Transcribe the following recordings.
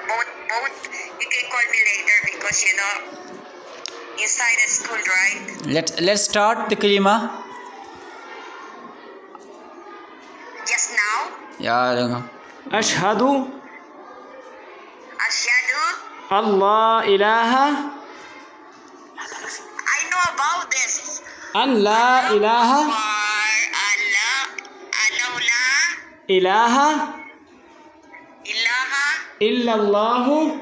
both. You can call me later because inside the school, right? Let's start the kalima. Just now. Yeah. Ashhadu Asyhadu. Allah ilaha I know about this. an la ilaha ilaha Ilaha illallahu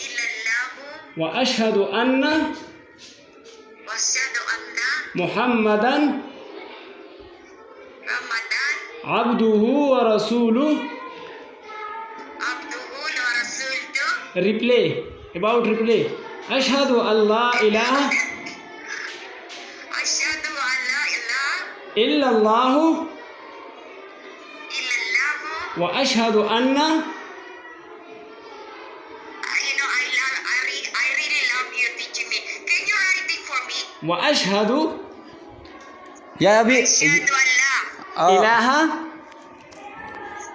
illallahu wa ashhadu anna wasyadu anna Muhammadan Ramadan abduhu wa rasuluh. abduhu wa rasuluhu. Replay. About replay. Ashhadu Allah ilaha Asyhadu alla ilaha illallahu illallahu. wa ashhadu anna I really love you teaching me. Can you write it for me? wa ashhadu Yeah, abhi Asyhadu alla ilaha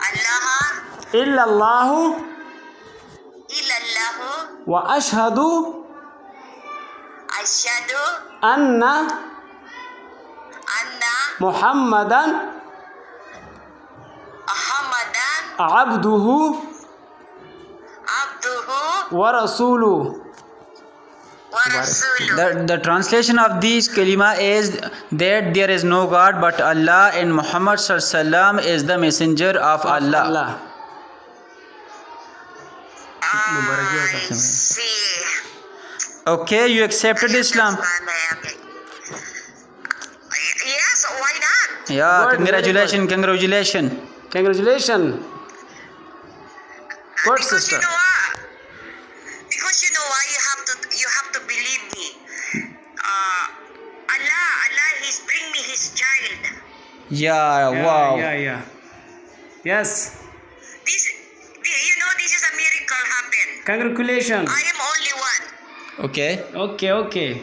allaha illallahu illallahu wa ashhadu asyhadu anna anna Muhammadan Muhammadan abduhu abduhu wa rasuluh. wa rasuluhu. the translation of these kalima is that there is no God but Allah and Muhammad sallallahu alaihi wasallam is the messenger of Allah. I see. Okay, you accepted Islam. Yes, why not? Yeah, Good, congratulations. Congratulations. Good Because sister. you know what? Because you know why you have to believe me. Allah, He's bring me His child. Yeah, wow. Yeah. Yes. This is a miracle happen. Congratulations. I am only one. Okay. Okay.